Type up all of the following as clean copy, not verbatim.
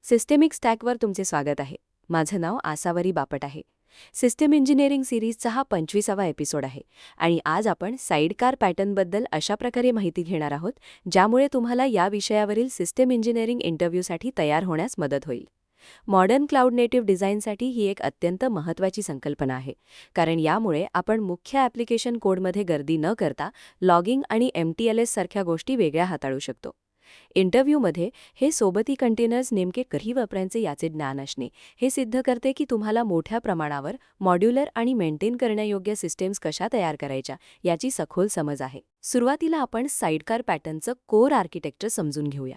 Systemic स्टॅकवर तुमचे स्वागत आहे. माझं नाव आसावरी बापट आहे. सिस्टम इंजिनिअरिंग सिरीजचा हा 25वा एपिसोड आहे आणि आज आपण साईडकार पॅटर्नबद्दल अशा प्रकारे माहिती घेणार आहोत ज्यामुळे तुम्हाला या विषयावरील सिस्टम इंजिनिअरिंग इंटरव्ह्यूसाठी तयार होण्यास मदत होईल. मॉडर्न क्लाउड नेटिव्ह डिझाईनसाठी ही एक अत्यंत महत्त्वाची संकल्पना आहे, कारण यामुळे आपण मुख्य ॲप्लिकेशन कोडमध्ये गर्दी न करता लॉगिंग आणि MTLS सारख्या गोष्टी वेगळ्या हाताळू शकतो. इंटरव्ह्यूमध्ये हे सोबती कंटेनर्स नेमके कधी वापरायचे याचे ज्ञान असणे हे सिद्ध करते की तुम्हाला मोठ्या प्रमाणावर मॉड्युलर आणि मेंटेन करण्यायोग्य सिस्टम्स कशा तयार करायच्या याची सखोल समज आहे. सुरुवातीला आपण साईडकार पॅटर्नचं कोर आर्किटेक्चर समजून घेऊया.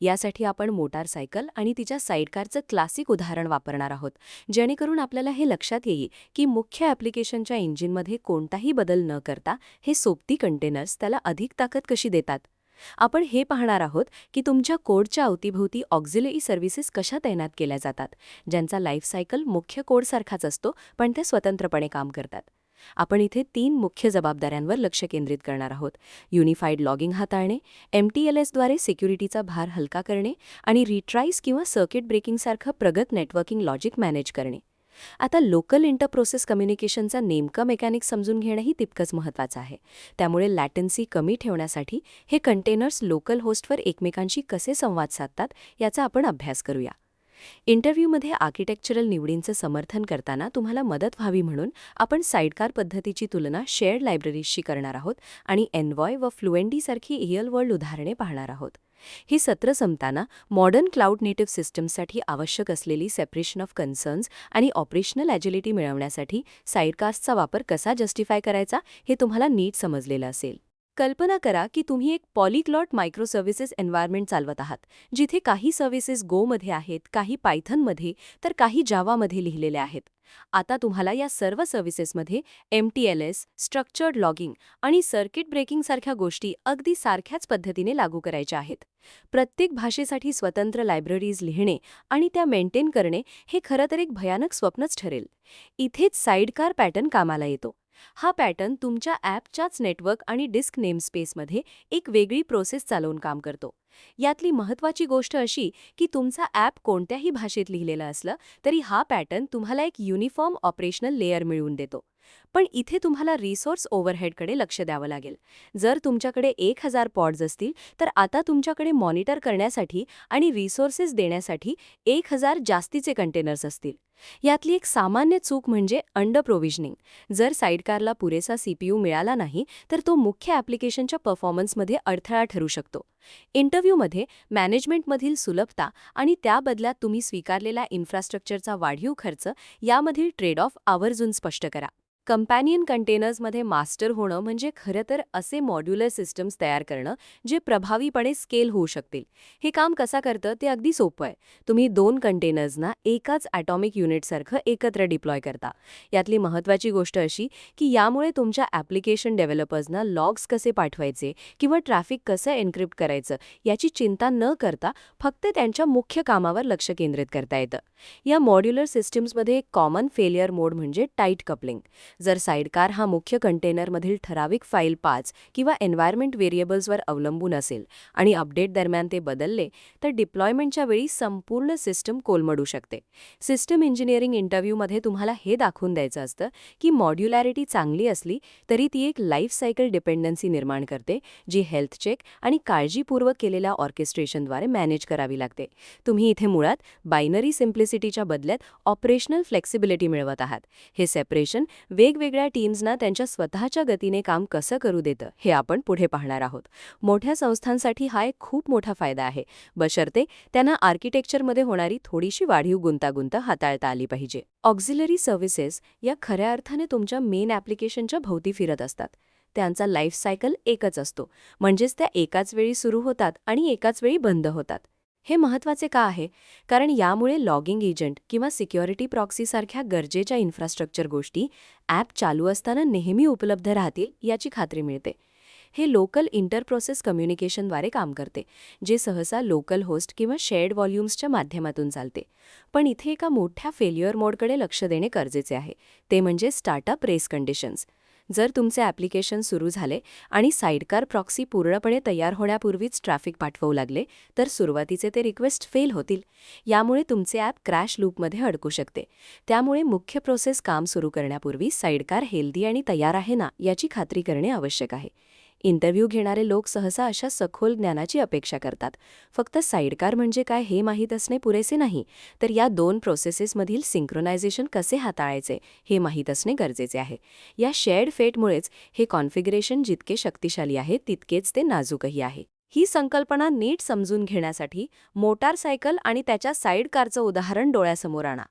यासाठी आपण मोटारसायकल आणि तिच्या साईडकारचं क्लासिक उदाहरण वापरणार आहोत, जेणेकरून आपल्याला हे लक्षात येईल की मुख्य ॲप्लिकेशनच्या इंजिनमध्ये कोणताही बदल न करता हे सोबती कंटेनर्स त्याला अधिक ताकद कशी देतात. आपण हे पाहणार आहोत की तुमच्या कोडच्या अवतीभोवती ऑक्झिलरी सर्व्हिसेस कशा तैनात केल्या जातात, ज्यांचा लाईफ सायकल मुख्य कोडसारखाच असतो, पण ते स्वतंत्रपणे काम करतात. आपण इथे 3 मुख्य जबाबदाऱ्यांवर लक्ष केंद्रित करणार आहोत: युनिफाईड लॉगिंग हाताळणे, MTLSद्वारे सिक्युरिटीचा भार हलका करणे आणि रिट्राईज किंवा सर्किट ब्रेकिंगसारखं प्रगत नेटवर्किंग लॉजिक मॅनेज करणे. आता लोकल इंटरप्रोसेस कम्युनिकेशनचा नेमका मेकॅनिक्स समजून घेणंही तितकंच महत्त्वाचं आहे. त्यामुळे लॅटन्सी कमी ठेवण्यासाठी हे कंटेनर्स लोकल होस्टवर एकमेकांशी कसे संवाद साधतात याचा आपण अभ्यास करूया. इंटरव्ह्यूमध्ये आर्किटेक्चरल निवडींचं समर्थन करताना तुम्हाला मदत व्हावी म्हणून आपण साईडकार पद्धतीची तुलना शेअर्ड लायब्ररीजशी करणार आहोत आणि एन्व्हॉय व फ्लुएंटी रिअल वर्ल्ड उदाहरणे पाहणार आहोत. ही सत्र संपताना मॉडर्न क्लाउड नेटिव्ह सिस्टम्ससाठी आवश्यक असलेली सेपरेशन ऑफ कन्सर्न्स आणि ऑपरेशनल ॲजिलिटी मिळवण्यासाठी साईडकास्टचा वापर कसा जस्टिफाय करायचा हे तुम्हाला नीट समजलेलं असेल. कल्पना करा की तुम्ही एक पॉलीग्लॉट मायक्रोसर्व्हिसेस एन्व्हायरमेंट चालवत आहात, जिथे काही सर्व्हिसेस गोमध्ये आहेत, काही पायथनमध्ये तर काही जावामध्ये लिहिलेल्या आहेत. आता तुम्हाला या सर्व सर्व्हिसेसमध्ये MTLS, स्ट्रक्चर्ड लॉगिंग आणि सर्किट ब्रेकिंगसारख्या गोष्टी अगदी सारख्याच पद्धतीने लागू करायच्या आहेत. प्रत्येक भाषेसाठी स्वतंत्र लायब्ररीज लिहिणे आणि त्या मेंटेन करणे हे खरं तर एक भयानक स्वप्नच ठरेल. इथेच साईडकार पॅटर्न कामाला येतो. हा पॅटर्न तुमच्या ॲपच्याच नेटवर्क आणि डिस्क नेमस्पेसमध्ये एक वेगळी प्रोसेस चालवून काम करतो. यातली महत्त्वाची गोष्ट अशी की तुमचा ॲप कोणत्याही भाषेत लिहिलेला असलं तरी हा पॅटर्न तुम्हाला एक युनिफॉर्म ऑपरेशनल लेयर मिळवून देतो. पण इथे तुम्हाला रिसोर्स ओव्हरहेडकडे लक्ष द्यावं लागेल. जर तुमच्याकडे 1000 पॉड्स असतील तर आता तुमच्याकडे मॉनिटर करण्यासाठी आणि रिसोर्सेस देण्यासाठी 1000 जास्तीचे कंटेनर्स असतील. यातली एक सामान्य चूक म्हणजे अंडर प्रोव्हिजनिंग. जर साईडकारला पुरेसा CPU मिळाला नाही तर तो मुख्य ॲप्लिकेशनच्या परफॉर्मन्समध्ये अडथळा ठरू शकतो. इंटरव्ह्यूमध्ये मॅनेजमेंटमधील सुलभता आणि त्या बदल्यात तुम्ही स्वीकारलेला इन्फ्रास्ट्रक्चरचा वाढीव खर्च यामधील ट्रेड ऑफ आवर्जून स्पष्ट करा. कंपॅनियन कंटेनर्समध्ये मास्टर होणं म्हणजे खरं तर असे मॉड्युलर सिस्टम्स तयार करणं जे प्रभावीपणे स्केल होऊ शकतील. हे काम कसं करतं ते अगदी सोपं आहे. तुम्ही 2 कंटेनर्सना एकाच ॲटॉमिक युनिटसारखं एकत्र डिप्लॉय करता. यातली महत्त्वाची गोष्ट अशी की यामुळे तुमच्या ॲप्लिकेशन डेव्हलपर्सना लॉग्स कसे पाठवायचे किंवा ट्रॅफिक कसं एन्क्रिप्ट करायचं याची चिंता न करता फक्त त्यांच्या मुख्य कामावर लक्ष केंद्रित करता येतं. या मॉड्युलर सिस्टम्समध्ये एक कॉमन फेलियर मोड म्हणजे टाईट कपलिंग. जर साईडकार हा मुख्य कंटेनरमधील ठराविक फाईल पाथ्स किंवा एन्व्हायरमेंट व्हेरिएबल्सवर अवलंबून असेल आणि अपडेट दरम्यान ते बदलले तर डिप्लॉयमेंटच्या वेळी संपूर्ण सिस्टम कोलमडू शकते. सिस्टम इंजिनिअरिंग इंटरव्ह्यूमध्ये तुम्हाला हे दाखवून द्यायचं असतं की मॉड्युलॅरिटी चांगली असली तरी ती एक लाईफ सायकल डिपेंडन्सी निर्माण करते, जी हेल्थ चेक आणि काळजीपूर्वक केलेल्या ऑर्केस्ट्रेशनद्वारे मॅनेज करावी लागते. तुम्ही इथे मुळात बायनरी सिम्प्लिसिटीच्या बदल्यात ऑपरेशनल फ्लेक्सिबिलिटी मिळवत आहात. हे सेपरेशन वेगवेगळ्या टीम्सना त्यांच्या स्वतःच्या गतीने काम कसं करू देतं हे आपण पुढे पाहणार आहोत. मोठ्या संस्थांसाठी हा एक खूप मोठा फायदा आहे, बशर्ते त्यांना आर्किटेक्चरमध्ये होणारी थोडीशी वाढीव गुंतागुंत हाताळता आली पाहिजे. ऑक्झिलरी सर्व्हिसेस या खऱ्या अर्थाने तुमच्या मेन ॲप्लिकेशनच्या भोवती फिरत असतात. त्यांचा लाईफ सायकल एकच असतो, म्हणजेच त्या एकाच वेळी सुरू होतात आणि एकाच वेळी बंद होतात. हे महत्त्वाचे का आहे? कारण यामुळे लॉगिंग एजंट किंवा सिक्युरिटी प्रॉक्सीसारख्या गरजेच्या इन्फ्रास्ट्रक्चर गोष्टी ॲप चालू असताना नेहमी उपलब्ध राहतील याची खात्री मिळते. हे लोकल इंटरप्रोसेस कम्युनिकेशनद्वारे काम करते, जे सहसा लोकल होस्ट किंवा शेअर्ड व्हॉल्यूम्सच्या माध्यमातून चालते. पण इथे एका मोठ्या फेल्युअर मोडकडे लक्ष देणे गरजेचे आहे, ते म्हणजे स्टार्टअप रेस कंडिशन्स. जर तुमचे ॲप्लिकेशन सुरू झाले आणि साईडकार प्रॉक्सी पूर्णपणे तयार होण्यापूर्वीच ट्रॅफिक पाठवू लागले तर सुरुवातीचे ते रिक्वेस्ट फेल होतील. यामुळे तुमचे ॲप क्रॅश लूपमध्ये अडकू शकते. त्यामुळे मुख्य प्रोसेस काम सुरू करण्यापूर्वी साईडकार हेल्दी आणि तयार आहे ना याची खात्री करणे आवश्यक आहे. इंटरव्ह्यू घेणारे लोक सहसा अशा सखोल ज्ञानाची अपेक्षा करतात. फक्त साईडकार म्हणजे काय हे माहीत असणे पुरेसे नाही, तर या दोन प्रोसेसेसमधील सिंक्रोनायझेशन कसे हाताळायचे हे माहीत असणे गरजेचे आहे. या शेअर्ड फेटमुळेच हे कॉन्फिगरेशन जितके शक्तिशाली आहे तितकेच ते नाजूकही आहे. ही संकल्पना नीट समजून घेण्यासाठी मोटारसायकल आणि त्याच्या साईडकारचं उदाहरण डोळ्यासमोर आणा.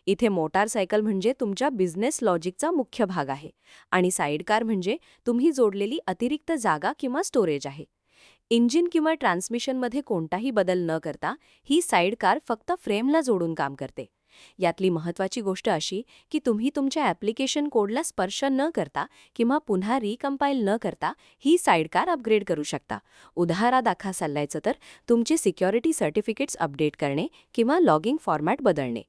इथे मोटारसायकल म्हणजे तुमच्या बिझनेस लॉजिकचा मुख्य भाग आहे आणि साईडकार म्हणजे तुम्ही जोडलेली अतिरिक्त जागा किंवा स्टोरेज आहे. इंजिन किंवा ट्रान्समिशनमध्ये कोणताही बदल न करता ही साईडकार फक्त फ्रेमला जोडून काम करते. यातली महत्त्वाची गोष्ट अशी की तुम्ही तुमच्या ॲप्लिकेशन कोडला स्पर्श न करता किंवा पुन्हा रिकम्पाईल न करता ही साईडकार अपग्रेड करू शकता. उदाहरणादाखल सांगायचं तर तुमचे सिक्युरिटी सर्टिफिकेट्स अपडेट करणे किंवा लॉगिंग फॉर्मॅट बदलणे.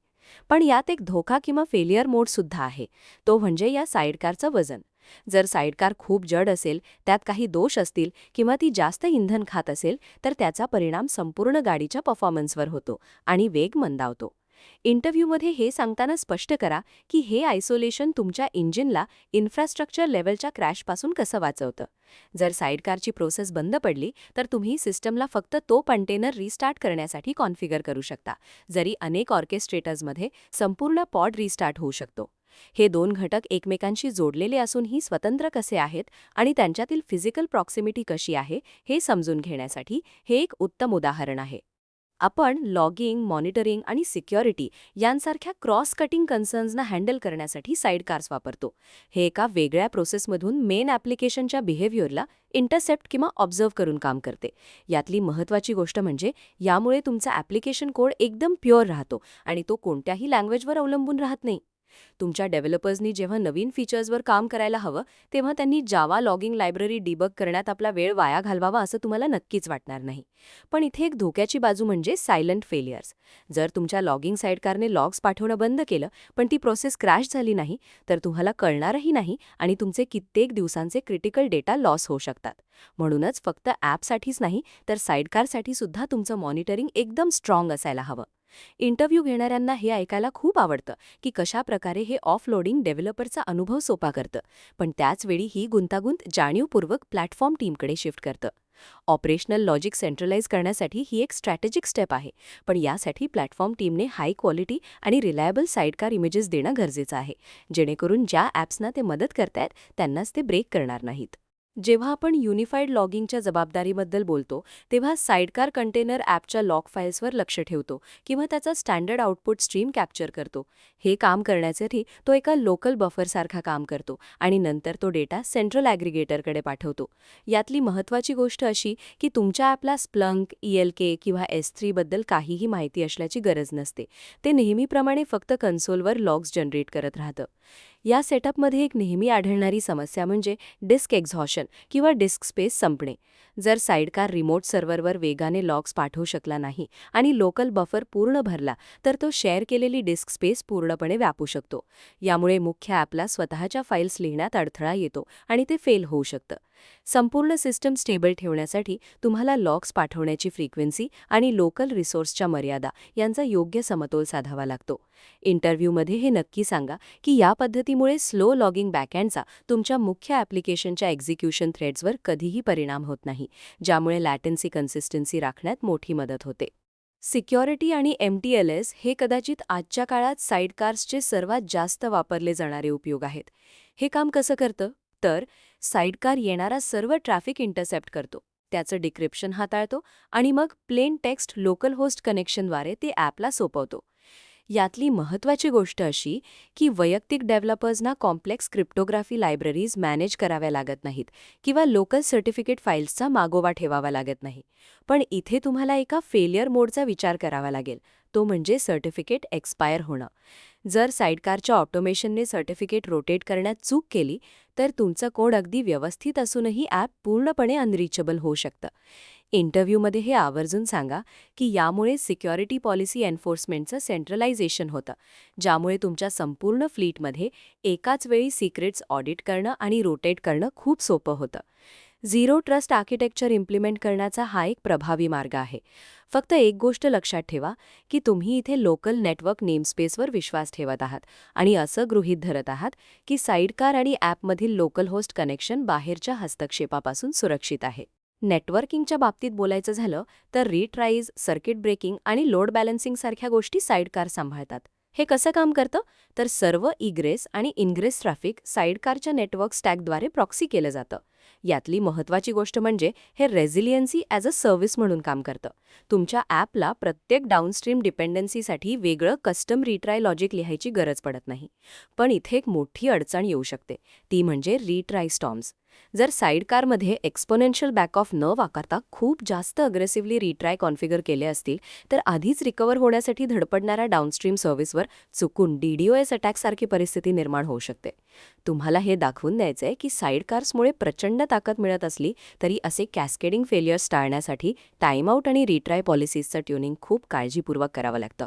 पण यात एक धोका किंवा फेलियर मोडसुद्धा आहे. तो म्हणजे या साईडकारचं वजन. जर साईडकार खूप जड असेल, त्यात काही दोष असतील किंवा ती जास्त इंधन खात असेल तर त्याचा परिणाम संपूर्ण गाडीच्या परफॉर्मन्सवर होतो आणि वेग मंदावतो. इंटरव्ह्यूमध्ये हे सांगताना स्पष्ट करा की हे आयसोलेशन तुमच्या इंजिनला इन्फ्रास्ट्रक्चर लेव्हलच्या क्रॅशपासून कसं वाचवतं. जर साईडकारची प्रोसेस बंद पडली तर तुम्ही सिस्टमला फक्त तो कंटेनर रिस्टार्ट करण्यासाठी कॉन्फिगर करू शकता, जरी अनेक ऑर्केस्ट्रेटर्समध्ये संपूर्ण पॉड रिस्टार्ट होऊ शकतो. हे दोन घटक एकमेकांशी जोडलेले असूनही स्वतंत्र कसे आहेत आणि त्यांच्यातील फिजिकल प्रॉक्सिमिटी कशी आहे हे समजून घेण्यासाठी हे एक उत्तम उदाहरण आहे. आपण लॉगिंग, मॉनिटरिंग आणि सिक्युरिटी यांसारख्या क्रॉस कटिंग कन्सर्न्सना हँडल करण्यासाठी साईडकार्स वापरतो. हे एका वेगळ्या प्रोसेसमधून मेन ॲप्लिकेशनच्या बिहेवियरला इंटरसेप्ट किंवा ऑब्झर्व्ह करून काम करते. यातली महत्त्वाची गोष्ट म्हणजे यामुळे तुमचा ॲप्लिकेशन कोड एकदम प्युअर राहतो आणि तो कोणत्याही लँग्वेजवर अवलंबून राहत नाही. तुमच्या डेव्हलपर्सनी जेव्हा नवीन फीचर्सवर काम करायला हवं तेव्हा त्यांनी जावा लॉगिंग लायब्ररी डिबग करण्यात आपला वेळ वाया घालवावा असं तुम्हाला नक्कीच वाटणार नाही. पण इथे एक धोक्याची बाजू म्हणजे सायलंट फेलियर्स. जर तुमच्या लॉगिंग साईडकारने लॉग्स पाठवणं बंद केलं पण ती प्रोसेस क्रॅश झाली नाही तर तुम्हाला कळणारही नाही आणि तुमचे कित्येक दिवसांचे क्रिटिकल डेटा लॉस होऊ शकतात. म्हणूनच फक्त ॲपसाठीच नाही तर साईडकारसाठी सुद्धा तुमचं मॉनिटरिंग एकदम स्ट्रॉंग असायला हवं. इंटरव्ह्यू घेणाऱ्यांना हे ऐकायला खूप आवडतं की कशा प्रकारे हे ऑफलोडिंग डेव्हलपरचा अनुभव सोपा करतं, पण त्याचवेळी ही गुंतागुंत जाणीवपूर्वक प्लॅटफॉर्म टीमकडे शिफ्ट करतं. ऑपरेशनल लॉजिक सेंट्रलाइज करण्यासाठी ही एक स्ट्रॅटेजिक स्टेप आहे, पण यासाठी प्लॅटफॉर्म टीमने हाय क्वालिटी आणि रिलायबल साईडकार इमेजेस देणं गरजेचं आहे, जेणेकरून ज्या ॲप्सना ते मदत करतायत त्यांनाच ते ब्रेक करणार नाहीत. जेव्हा आपण युनिफाईड लॉगिंगच्या जबाबदारीबद्दल बोलतो तेव्हा साईडकार कंटेनर ॲपच्या लॉग फाईल्सवर लक्ष ठेवतो किंवा त्याचा स्टँडर्ड आउटपुट स्ट्रीम कॅप्चर करतो. हे काम करण्यासाठी तो एका लोकल बफरसारखा काम करतो आणि नंतर तो डेटा सेंट्रल ॲग्रिगेटरकडे पाठवतो. यातली महत्त्वाची गोष्ट अशी की तुमच्या ॲपला स्प्लंक, ELK किंवा S3 बद्दल काहीही माहिती असल्याची गरज नसते. ते नेहमीप्रमाणे फक्त कन्सोलवर लॉग्स जनरेट करत राहतं. या सेटअपमध्ये एक नेहमी आढळणारी समस्या म्हणजे डिस्क एक्झॉशन किंवा डिस्क स्पेस संपणे. जर साईडकार रिमोट सर्व्हरवर वेगाने लॉग्स पाठवू शकला नाही आणि लोकल बफर पूर्ण भरला तर तो शेअर केलेली डिस्क स्पेस पूर्णपणे व्यापू शकतो. यामुळे मुख्य ॲपला स्वतःच्या फाईल्स लिहिण्यात अडथळा येतो आणि ते फेल होऊ शकतं. संपूर्ण सिस्टम स्टेबल ठेवण्यासाठी तुम्हाला लॉग्स पाठवण्याची फ्रिक्वेन्सी आणि लोकल रिसोर्सच्या मर्यादा यांचा योग्य समतोल साधावा लागतो. इंटरव्ह्यूमध्ये हे नक्की सांगा की या पद्धतीमुळे स्लो लॉगिंग बॅकएंडचा तुमच्या मुख्य ॲप्लिकेशनच्या एक्झिक्युशन थ्रेड्सवर कधीही परिणाम होत नाही, ज्यामुळे लॅटेन्सी कन्सिस्टन्सी राखण्यात मोठी मदत होते. सिक्युरिटी आणि MTLS हे कदाचित आजच्या काळात साईडकार्सचे सर्वात जास्त वापरले जाणारे उपयोग आहेत. हे काम कसं करतं? तर साईडकार येणारा सर्व ट्रॅफिक इंटरसेप्ट करतो, त्याचं डिक्रिप्शन हाताळतो आणि मग प्लेन टेक्स्ट लोकल होस्ट कनेक्शनद्वारे ते ॲपला सोपवतो. यातली महत्त्वाची गोष्ट अशी की वैयक्तिक डेव्हलपर्सना कॉम्प्लेक्स क्रिप्टोग्राफी लायब्ररीज मॅनेज कराव्या लागत नाहीत किंवा लोकल सर्टिफिकेट फाईल्सचा मागोवा ठेवावा लागत नाही. पण इथे तुम्हाला एका फेलियर मोडचा विचार करावा लागेल, तो म्हणजे सर्टिफिकेट एक्सपायर होणं. जर साईडकारच्या ऑटोमेशनने सर्टिफिकेट रोटेट करण्यात चूक केली तर तुमचं कोड अगदी व्यवस्थित असूनही ॲप पूर्णपणे अनरिचेबल होऊ शकतं. इंटरव्ह्यूमध्ये हे आवर्जून सांगा की यामुळे सिक्युरिटी पॉलिसी एन्फोर्समेंटचं सेंट्रलायझेशन होतं, ज्यामुळे तुमच्या संपूर्ण फ्लीटमध्ये एकाच वेळी सिक्रेट्स ऑडिट करणं आणि रोटेट करणं खूप सोपं होतं. झिरो ट्रस्ट आर्किटेक्चर इम्प्लिमेंट करण्याचा हा एक प्रभावी मार्ग आहे. फक्त एक गोष्ट लक्षात ठेवा की तुम्ही इथे लोकल नेटवर्क नेमस्पेसवर विश्वास ठेवत आहात आणि असं गृहीत धरत आहात की साइडकार आणि ॲपमधील लोकल होस्ट कनेक्शन बाहेरच्या हस्तक्षेपापासून सुरक्षित आहे. नेटवर्किंगच्या बाबतीत बोलायचं झालं तर रिट्राईज, सर्किट ब्रेकिंग आणि लोड बॅलन्सिंग सारख्या गोष्टी साइडकार सांभाळतात. हे कसं काम करतं तर सर्व इग्रेस आणि इनग्रेस ट्रॅफिक साइडकारच्या नेटवर्क स्टॅकद्वारे प्रॉक्सी केलं जातं. यातली महत्त्वाची गोष्ट म्हणजे हे रेझिलियन्सी ॲज अ सर्व्हिस म्हणून काम करतं. तुमच्या ॲपला प्रत्येक डाऊनस्ट्रीम डिपेंडन्सीसाठी वेगळं कस्टम रिट्राय लॉजिक लिहायची गरज पडत नाही. पण इथे एक मोठी अडचण येऊ शकते, ती म्हणजे रिट्राय स्टॉर्म्स. जर साइडकारमध्ये एक्सपोनेन्शियल बॅकऑफ न वापरता खूप जास्त अग्रेसिव्हली रिट्राय कॉन्फिगर केले असतील तर आधीच रिकवर होण्यासाठी धडपडणाऱ्या डाऊनस्ट्रीम सर्व्हिसवर चुकून DDoS अटॅकसारखी परिस्थिती निर्माण होऊ शकते. तुम्हाला हे दाखवून द्यायचंय की साइडकार्समुळे प्रचंड ताकद मिळत असली तरी असे कॅस्केडिंग फेलियर्स टाळण्यासाठी टाइमआउट आणि रिट्राय पॉलिसीजचं ट्युनिंग खूप काळजीपूर्वक करावं लागतं.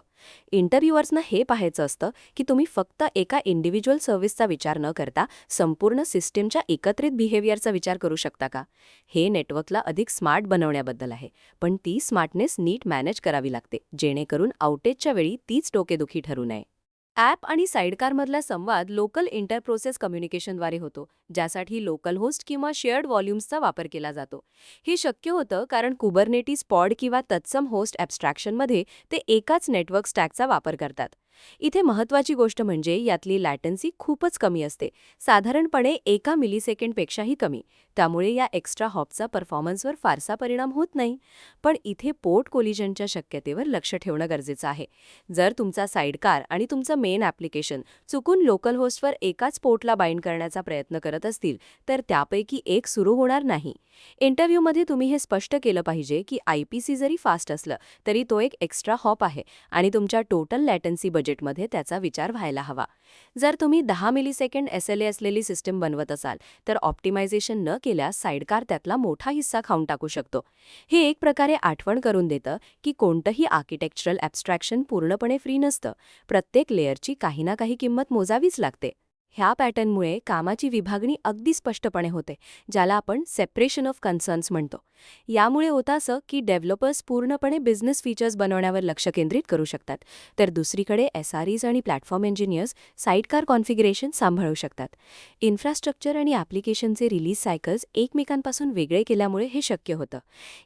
इंटरव्ह्युअर्सना हे पाहायचं असतं की तुम्ही फक्त एका इंडिव्हिज्युअल सर्व्हिसचा विचार न करता संपूर्ण सिस्टीमच्या एकत्रित बिहेवियरचा विचार करू शकता का. हे नेटवर्कला अधिक स्मार्ट बनवण्याबद्दल आहे, पण ती स्मार्टनेस नीट मॅनेज करावी लागते, जेणेकरून आउटेजच्या वेळी तीच डोकेदुखी ठरू नये. ॲप आणि साइडकारमधला संवाद लोकल इंटरप्रोसेस कम्युनिकेशनद्वारे होतो, ज्यासाठी लोकल होस्ट किंवा शेअर्ड व्हॉल्यूम्सचा वापर केला जातो. हे शक्य होतं कारण कुबरनेटीज पॉड किंवा तत्सम होस्ट ॲब्स्ट्रॅक्शनमध्ये ते एकाच नेटवर्क स्टॅकचा वापर करतात. इथे महत्त्वाची गोष्ट म्हणजे यातली लॅटन्सी खूपच कमी असते, साधारणपणे 1 मिलीसेकंडपेक्षाही कमी. त्यामुळे या एक्स्ट्रा हॉपचा परफॉर्मन्सवर फारसा परिणाम होत नाही. पण इथे पोर्ट कोलिजनच्या शक्यतेवर लक्ष ठेवणं गरजेचं आहे. जर तुमचा साइडकार आणि तुमचं मेन ॲप्लिकेशन चुकून लोकल होस्टवर एकाच पोर्टला बाइंड करण्याचा प्रयत्न करत असतील तर त्यापैकी एक सुरू होणार नाही. इंटरव्ह्यूमध्ये तुम्ही हे स्पष्ट केलं पाहिजे की IPC जरी फास्ट असलं तरी तो एक एक्स्ट्रा हॉप आहे आणि तुमच्या टोटल लॅटन्सी बजेटमध्ये त्याचा विचार व्हायला हवा. जर तुम्ही 10 मिलीसेकंड SLA असलेली सिस्टीम बनवत असाल तर ऑप्टिमायझेशन न केल्यास साइडकार त्यातला मोठा हिस्सा खाऊन टाकू शकतो. हे एक प्रकारे आठवण करून देतं की कोणतंही आर्किटेक्चरल ॲब्स्ट्रॅक्शन पूर्णपणे फ्री नसतं. प्रत्येक लेयरची काही ना काही किंमत मोजावीच लागते. ह्या पॅटर्नमुळे कामाची विभागणी अगदी स्पष्टपणे होते, ज्याला आपण सेपरेशन ऑफ कन्सर्न्स म्हणतो. यामुळे होतं असं की डेव्हलपर्स पूर्णपणे बिझनेस फीचर्स बनवण्यावर लक्ष केंद्रित करू शकतात, तर दुसरीकडे SREs आणि प्लॅटफॉर्म इंजिनियर्स साइडकार कॉन्फिगरेशन सांभाळू शकतात. इन्फ्रास्ट्रक्चर आणि ॲप्लिकेशनचे रिलीज सायकल्स एकमेकांपासून वेगळे केल्यामुळे हे शक्य होतं.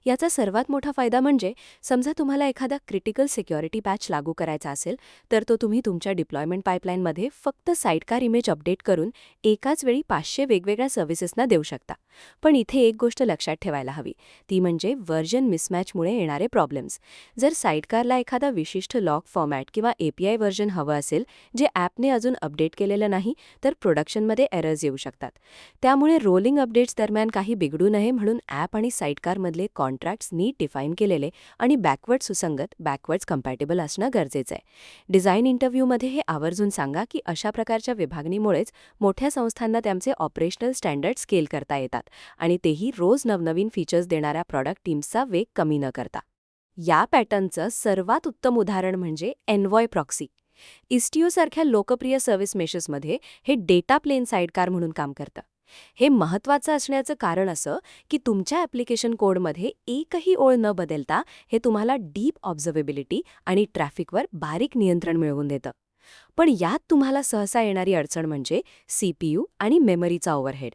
याचा सर्वात मोठा फायदा म्हणजे समजा तुम्हाला एखादा क्रिटिकल सिक्युरिटी पॅच लागू करायचा असेल तर तो तुम्ही तुमच्या डिप्लॉयमेंट पाईपलाईनमध्ये फक्त साइडकार इमेज अपडेट करून एकाच वेळी 500 वेगवेगळ्या सर्व्हिसेसना देऊ शकता. पण इथे एक गोष्ट लक्षात ठेवायला हवी, ती म्हणजे व्हर्जन मिसमॅचमुळे येणारे प्रॉब्लेम्स. जर साइडकारला एखादा विशिष्ट लॉग फॉर्मॅट किंवा API व्हर्जन हवं असेल जे ॲपने अजून अपडेट केलेलं नाही तर प्रोडक्शनमध्ये एरर्स येऊ शकतात. त्यामुळे रोलिंग अपडेट्स दरम्यान काही बिघडू नये म्हणून ॲप आणि साइडकारमधले कॉन्ट्रॅक्ट्स नीट डिफाईन केलेले आणि बॅकवर्ड्स कम्पॅटेबल असणं गरजेचं आहे. डिझाईन इंटरव्ह्यूमध्ये हे आवर्जून सांगा की अशा प्रकारच्या विभागणीमुळेच मोठ्या संस्थांना त्यांचे ऑपरेशनल स्टँडर्ड स्केल करता येतात आणि तेही रोज नवनवीन फीचर्स देणाऱ्या प्रॉडक्ट टीम्सचा वेग कमी न करता. या पॅटर्नचं सर्वात उत्तम उदाहरण म्हणजे एन्व्हॉय प्रॉक्सी. इस्टिओसारख्या लोकप्रिय सर्व्हिस मेशेसमध्ये हे डेटा प्लेन साइडकार म्हणून काम करतं. हे महत्त्वाचं असण्याचं कारण असं की तुमच्या ॲप्लिकेशन कोडमध्ये एकही ओळ न बदलता हे तुम्हाला डीप ऑब्झर्वेबिलिटी आणि ट्रॅफिकवर बारीक नियंत्रण मिळवून देतं. पण यात तुम्हाला सहसा येणारी अडचण म्हणजे CPU आणि मेमरीचा ओव्हरहेड.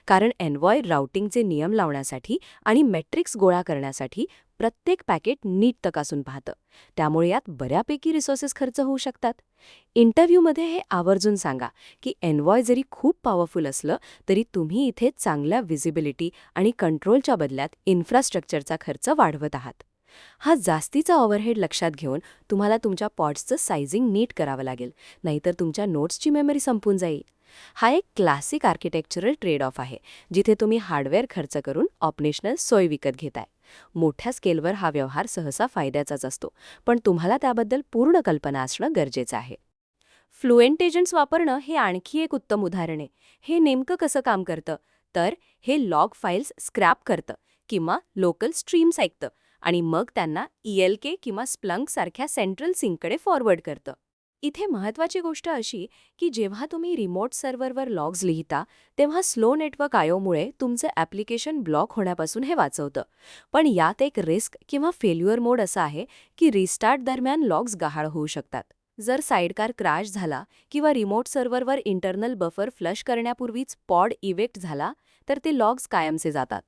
कारण एन्व्हॉय राउटिंगचे नियम लावण्यासाठी आणि मेट्रिक्स गोळा करण्यासाठी प्रत्येक पॅकेट नीट तपासून पाहतं. त्यामुळे यात बऱ्यापैकी रिसोर्सेस खर्च होऊ शकतात. इंटरव्ह्यूमध्ये हे आवर्जून सांगा की एन्व्हॉय जरी खूप पॉवरफुल असलं तरी तुम्ही इथे चांगल्या व्हिजिबिलिटी आणि कंट्रोलच्या बदल्यात इन्फ्रास्ट्रक्चरचा खर्च वाढवत आहात. हा जास्तीचा ओव्हरहेड लक्षात घेऊन तुम्हाला तुमच्या पॉड्सचं सायझिंग नीट करावं लागेल, नाहीतर तुमच्या नोट्सची मेमरी संपून जाईल. हा एक क्लासिक आर्किटेक्चरल ट्रेड ऑफ आहे, जिथे तुम्ही हार्डवेअर खर्च करून ऑपरेशनल सोय विकत घेताय. मोठ्या स्केलवर हा व्यवहार सहसा फायद्याचाच असतो, पण तुम्हाला त्याबद्दल पूर्ण कल्पना असणं गरजेचं आहे. फ्लुएंट एजंट्स वापरणं हे आणखी एक उत्तम उदाहरण आहे. हे नेमकं कसं काम करतं तर हे लॉग फाईल्स स्क्रॅप करतं किंवा लोकल स्ट्रीम्स ऐकतं आणि मग त्यांना ELK किंवा स्प्लंक सारख्या सेंट्रल सिंककडे फॉरवर्ड करतं. इथे महत्त्वाची गोष्ट अशी की जेव्हा तुम्ही रिमोट सर्व्हरवर लॉग्स लिहिता तेव्हा स्लो नेटवर्क आयोमुळे तुमचं ॲप्लिकेशन ब्लॉक होण्यापासून हे वाचवतं. पण यात एक रिस्क किंवा फेल्युअर मोड असा आहे की रिस्टार्ट दरम्यान लॉग्स गहाळ होऊ शकतात. जर साईडकार क्रॅश झाला किंवा रिमोट सर्व्हरवर इंटरनल बफर फ्लश करण्यापूर्वीच पॉड इव्हेक्ट झाला तर ते लॉग्स कायमचे जातात.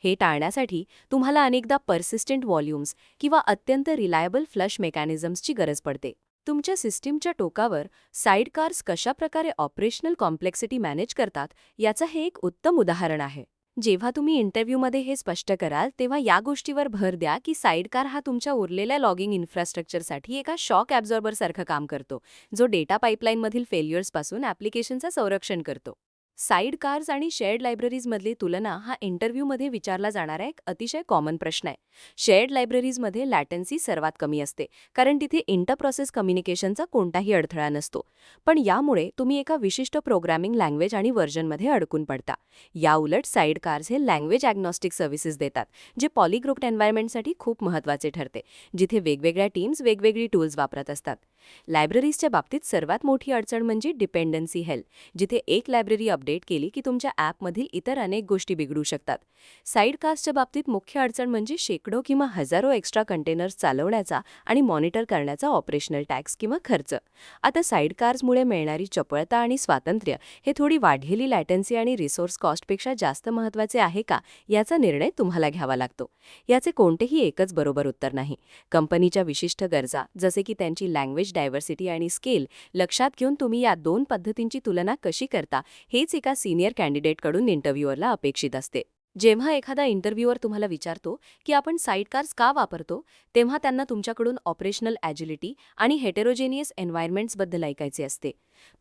हे टाळण्यासाठी तुम्हाला अनेकदा पर्सिस्टंट व्हॉल्यूम्स किंवा अत्यंत रिलायबल फ्लश मेकॅनिझम्सची गरज पडते. तुमच्या सिस्टीमच्या टोकावर साईडकार्स कशाप्रकारे ऑपरेशनल कॉम्प्लेक्सिटी मॅनेज करतात याचं हे एक उत्तम उदाहरण आहे. जेव्हा तुम्ही इंटरव्ह्यूमध्ये हे स्पष्ट कराल तेव्हा या गोष्टीवर भर द्या की साईडकार हा तुमच्या उरलेल्या लॉगिंग इन्फ्रास्ट्रक्चरसाठी एका शॉक ॲब्झॉर्बरसारखं काम करतो, जो डेटा पाईपलाईनमधील फेल्युअर्सपासून ॲप्लिकेशनचं संरक्षण करतो. साईडकार्स आणि शेअर्ड लायब्ररीजमधली तुलना हा इंटरव्ह्यूमध्ये विचारला जाणारा एक अतिशय कॉमन प्रश्न आहे. शेअर्ड लायब्ररीजमध्ये लॅटन्सी सर्वात कमी असते, कारण तिथे इंटरप्रोसेस कम्युनिकेशनचा कोणताही अडथळा नसतो. पण यामुळे तुम्ही एका विशिष्ट प्रोग्रॅमिंग लँग्वेज आणि व्हर्जनमध्ये अडकून पडता. याउलट साईडकार्स हे लँग्वेज ॲग्नॉस्टिक सर्व्हिसेस देतात, जे पॉलिग्लोट एन्व्हायरमेंटसाठी खूप महत्त्वाचे ठरते, जिथे वेगवेगळ्या टीम्स वेगवेगळी टूल्स वापरत असतात. लायब्ररीजच्या बाबतीत सर्वात मोठी अडचण म्हणजे डिपेंडन्सी हेल, जिथे एक लायब्ररी अपडेट केली की तुमच्या ॲपमधील इतर अनेक गोष्टी बिघडू शकतात. साईडकास्टच्या बाबतीत मुख्य अडचण म्हणजे शेकडो किंवा हजारो एक्स्ट्रा कंटेनर्स चालवण्याचा आणि मॉनिटर करण्याचा ऑपरेशनल टॅक्स किंवा खर्च. आता साईडकार्समुळे मिळणारी चपळता आणि स्वातंत्र्य हे थोडी वाढलेली लॅटन्सी आणि रिसोर्स कॉस्टपेक्षा जास्त महत्त्वाचे आहे का याचा निर्णय तुम्हाला घ्यावा लागतो. याचे कोणतेही एकच बरोबर उत्तर नाही. कंपनीच्या विशिष्ट गरजा, जसे की त्यांची लँग्वेज डायव्हर्सिटी आणि स्केल लक्षात घेऊन तुम्ही या दोन पद्धतींची तुलना कशी करता हेच एका सिनियर कॅन्डिडेटकडून इंटरव्ह्यूअरला अपेक्षित असते. जेव्हा एखादा इंटरव्ह्यूअर तुम्हाला विचारतो की आपण साईडकार्स का वापरतो, तेव्हा त्यांना तुमच्याकडून ऑपरेशनल ॲजिलिटी आणि हेटेरोजेनियस एन्व्हायरमेंट्सबद्दल ऐकायचे असते.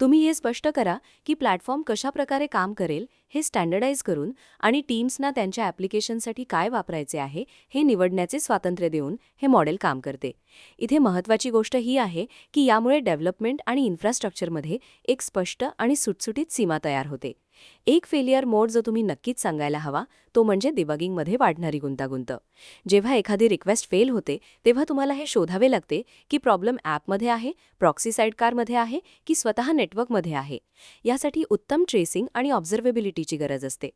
तुम्ही हे स्पष्ट करा की प्लॅटफॉर्म कशा प्रकारे काम करेल हे स्टँडर्डाइज करून आणि टीम्सना त्यांच्या ॲप्लिकेशनसाठी काय वापरायचे आहे हे निवडण्याचे स्वातंत्र्य देऊन हे मॉडेल काम करते. इथे महत्त्वाची गोष्ट ही आहे की यामुळे डेव्हलपमेंट आणि इन्फ्रास्ट्रक्चरमध्ये एक स्पष्ट आणि सुटसुटीत सीमा तयार होते. एक फेलियर मोड जो तुम्ही नक्कीच सांगायला हवा तो म्हणजे डिबगिंगमध्ये वाढणारी गुंतागुंत. जेव्हा एखादी रिक्वेस्ट फेल होते तेव्हा तुम्हाला हे शोधावे लागते की प्रॉब्लेम ॲपमध्ये आहे, प्रॉक्सी साईडकारमध्ये आहे की स्वतः नेटवर्कमध्ये आहे. यासाठी उत्तम ट्रेसिंग आणि ऑब्झर्वेबिलिटीची गरज असते.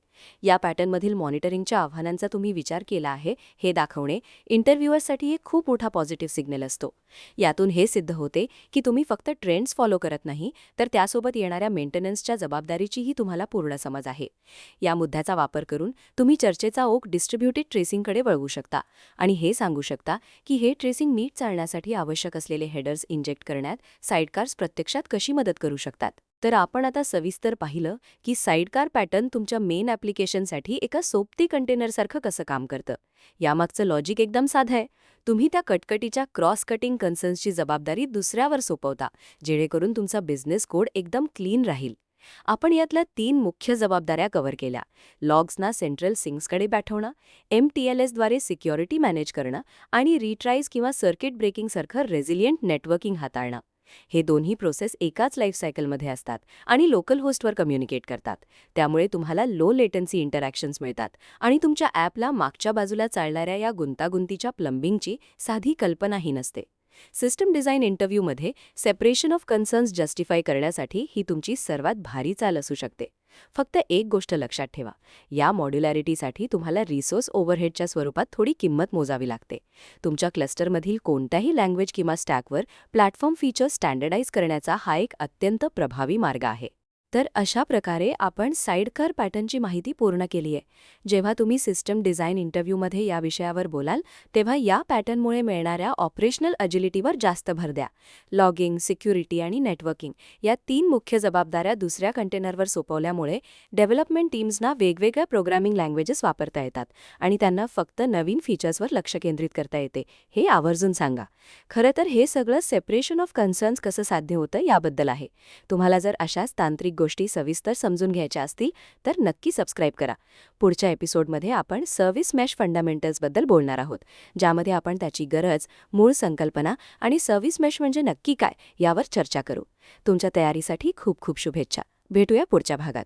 या पॅटर्नमधील मॉनिटरिंगच्या आव्हानांचा तुम्ही विचार केला आहे हे दाखवणे इंटरव्ह्यूअर्ससाठी एक खूप मोठा पॉझिटिव्ह सिग्नल असतो. यातून हे सिद्ध होते की तुम्ही फक्त ट्रेंड्स फॉलो करत नाही तर त्यासोबत येणाऱ्या मेंटेनन्सच्या जबाबदारीचीही तुम्हाला पूर्ण समज आहे. या मुद्द्याचा वापर करून तुम्ही चर्चेचा ओघ डिस्ट्रीब्युटेड ट्रेसिंगकडे वळवू शकता आणि हे सांगू शकता की हे ट्रेसिंग नीट चालण्यासाठी आवश्यक असलेले हेडर्स इंजेक्ट करण्यात साईडकार्स प्रत्यक्षात कशी मदत करू शकतात. तर आपण आता सविस्तर पाहिलं की साईडकार पॅटर्न तुमच्या मेन ॲप्लिकेशनसाठी एका सोबती कंटेनरसारखं कसं काम करतं. यामागचं लॉजिक एकदम साधं आहे. तुम्ही त्या कटकटीच्या क्रॉस कटिंग कन्सर्न्सची जबाबदारी दुसऱ्यावर सोपवता, जेणेकरून तुमचा बिझनेस कोड एकदम क्लीन राहील. आपण यातल्या 3 मुख्य जबाबदाऱ्या कव्हर केल्या: लॉग्सना सेंट्रल सिंक्सकडे पाठवणं, MTLSद्वारे सिक्युरिटी मॅनेज करणं आणि रिट्राईज किंवा सर्किट ब्रेकिंगसारखं रेझिलियंट नेटवर्किंग हाताळणं. हे दोन्ही प्रोसेस एकाच लाईफ सायकलमध्ये असतात आणि लोकल होस्टवर कम्युनिकेट करतात. त्यामुळे तुम्हाला लो लेटन्सी इंटरॅक्शन्स मिळतात आणि तुमच्या ॲपला मागच्या बाजूला चालणाऱ्या या गुंतागुंतीच्या प्लंबिंगची साधी कल्पनाही नसते. सिस्टम डिझाईन इंटरव्ह्यूमध्ये सेपरेशन ऑफ कन्सर्न्स जस्टिफाय करण्यासाठी ही तुमची सर्वात भारी चाल असू शकते. फक्त एक गोष्ट लक्षात ठेवा, या मॉड्युलॅरिटीसाठी तुम्हाला रिसोर्स ओव्हरहेडच्या स्वरूपात थोडी किंमत मोजावी लागते. तुमच्या क्लस्टरमधील कोणत्याही लँग्वेज किंवा स्टॅकवर प्लॅटफॉर्म फीचर्स स्टँडर्डाइज करण्याचा हा एक अत्यंत प्रभावी मार्ग आहे. तर अशा प्रकारे आपण साईडकार पॅटर्नची माहिती पूर्ण केली आहे. जेव्हा तुम्ही सिस्टम डिझाईन इंटरव्ह्यूमध्ये या विषयावर बोलाल तेव्हा या पॅटर्नमुळे मिळणाऱ्या ऑपरेशनल अजिलिटीवर जास्त भर द्या. लॉगिंग, सिक्युरिटी आणि नेटवर्किंग या 3 मुख्य जबाबदाऱ्या दुसऱ्या कंटेनरवर सोपवल्यामुळे डेव्हलपमेंट टीम्सना वेगवेगळ्या प्रोग्रामिंग लँग्वेजेस वापरता येतात आणि त्यांना फक्त नवीन फीचर्सवर लक्ष केंद्रित करता येते. हे आवर्जून सांगा. खरं तर हे सगळं सेपरेशन ऑफ कन्सर्न्स कसं साध्य होतं याबद्दल आहे. तुम्हाला जर अशाच तांत्रिक गोष्टी सविस्तर समजून घ्यायच्या असतील तर नक्की सबस्क्राईब करा. पुढच्या एपिसोडमध्ये आपण सर्व्हिस मेश फंडामेंटल्सबद्दल बोलणार आहोत, ज्यामध्ये आपण त्याची गरज, मूळ संकल्पना आणि सर्व्हिस मेश म्हणजे नक्की काय यावर चर्चा करू. तुमच्या तयारीसाठी खूप खूप शुभेच्छा. भेटूया पुढच्या भागात.